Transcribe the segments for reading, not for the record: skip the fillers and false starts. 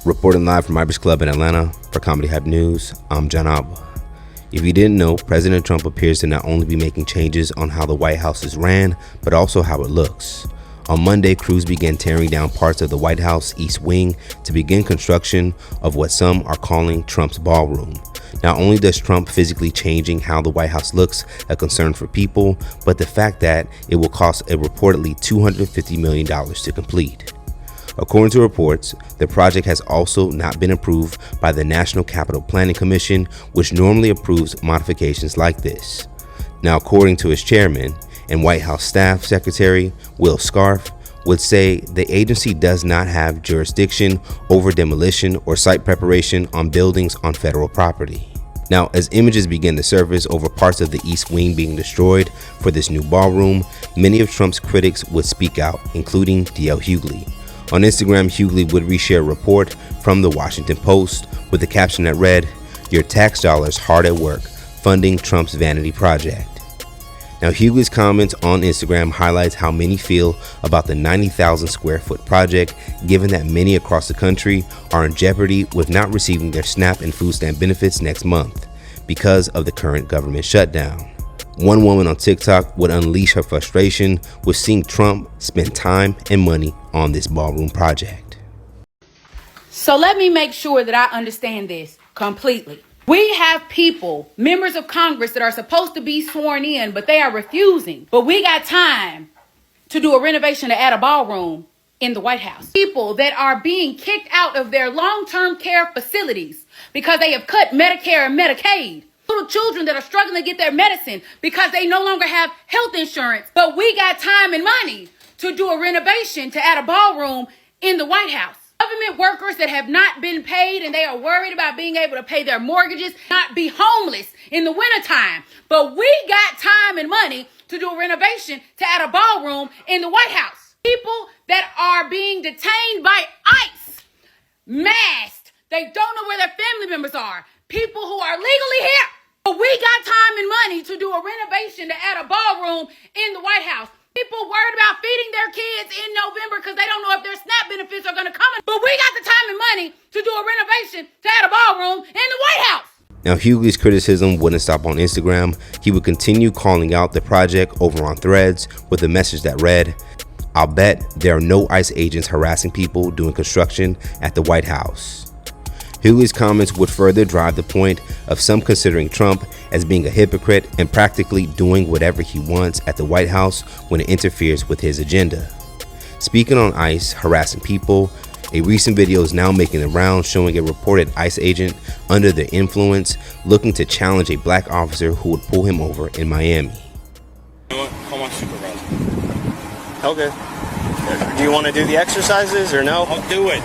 Reporting live from Ibis Club in Atlanta for Comedy Hype News, I'm John Alba. If you didn't know, President Trump appears to not only be making changes on how the White House is ran, but also how it looks. On Monday, crews began tearing down parts of the White House East Wing to begin construction of what some are calling Trump's Ballroom. Not only does Trump physically changing how the White House looks a concern for people, but the fact that it will cost a reportedly $250 million to complete. According to reports, the project has also not been approved by the National Capital Planning Commission, which normally approves modifications like this. Now, according to its chairman and White House Staff Secretary Will Scarf, would say the agency does not have jurisdiction over demolition or site preparation on buildings on federal property. Now, as images begin to surface over parts of the East Wing being destroyed for this new ballroom, many of Trump's critics would speak out, including D.L. Hughley. On Instagram, Hughley would reshare a report from the Washington Post with a caption that read, "Your tax dollars hard at work funding Trump's Vanity project." Now, Hughley's comments on Instagram highlights how many feel about the 90,000 square foot project, given that many across the country are in jeopardy with not receiving their SNAP and food stamp benefits next month because of the current government shutdown. One woman on TikTok would unleash her frustration with seeing Trump spend time and money on this ballroom project. So let me make sure that I understand this completely. We have people, members of Congress, that are supposed to be sworn in, but they are refusing. But we got time to do a renovation to add a ballroom in the White House. People that are being kicked out of their long-term care facilities because they have cut Medicare and Medicaid. Little children that are struggling to get their medicine because they no longer have health insurance. But we got time and money to do a renovation to add a ballroom in the White House. Government workers that have not been paid and they are worried about being able to pay their mortgages, not be homeless in the wintertime. But we got time and money to do a renovation to add a ballroom in the White House. People that are being detained by ICE, masked, they don't know where their family members are. People who are legally here. But we got time and money to do a renovation to add a ballroom in the White House. People worried about feeding their kids in November because they don't know if their SNAP benefits are going to come in. But we got the time and money to do a renovation to add a ballroom in the White House. Now, Hughley's criticism wouldn't stop on Instagram. He would continue calling out the project over on Threads with a message that read, "I'll bet there are no ICE agents harassing people doing construction at the White House." Hughley's comments would further drive the point of some considering Trump as being a hypocrite and practically doing whatever he wants at the White House when it interferes with his agenda. Speaking on ICE harassing people, a recent video is now making the rounds showing a reported ICE agent under the influence looking to challenge a black officer who would pull him over in Miami. You know what? Call my supervisor. Okay. Do you want to do the exercises or no? I'll do it.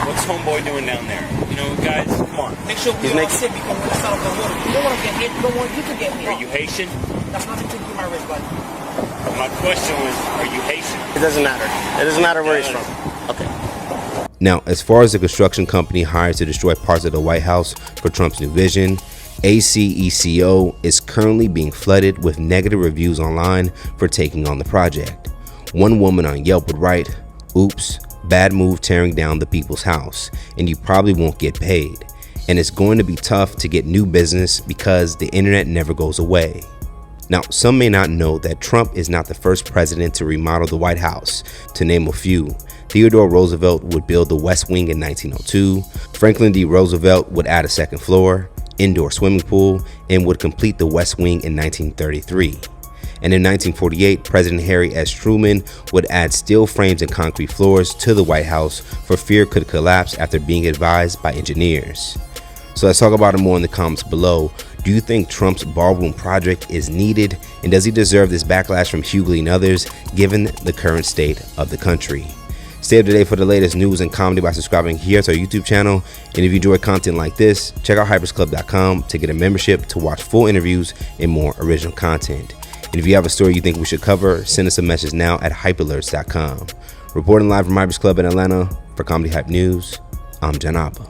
What's homeboy doing down there? You know, guys, come on. Make sure we all sit because we're south of the water. You don't want to get hit. You don't want. You can get hit. Are you Haitian? That's nothing to do with my wrist, buddy. My question was, are you Haitian? It doesn't matter. It doesn't matter where he's from. Okay. Now, as far as the construction company hired to destroy parts of the White House for Trump's new vision, ACECO is currently being flooded with negative reviews online for taking on the project. One woman on Yelp would write, "Oops, bad move tearing down the people's house, and you probably won't get paid. And it's going to be tough to get new business because the internet never goes away." Now, some may not know that Trump is not the first president to remodel the White House. To name a few, Theodore Roosevelt would build the West Wing in 1902, Franklin D. Roosevelt would add a second floor, indoor swimming pool, and would complete the West Wing in 1933. And in 1948, President Harry S. Truman would add steel frames and concrete floors to the White House for fear it could collapse after being advised by engineers. So let's talk about it more in the comments below. Do you think Trump's ballroom project is needed, and does he deserve this backlash from Hughley and others given the current state of the country? Stay up to date for the latest news and comedy by subscribing here to our YouTube channel. And if you enjoy content like this, check out hypersclub.com to get a membership to watch full interviews and more original content. And if you have a story you think we should cover, send us a message now at hypealerts.com. Reporting live from Ibis Club in Atlanta for Comedy Hype News, I'm John Alba.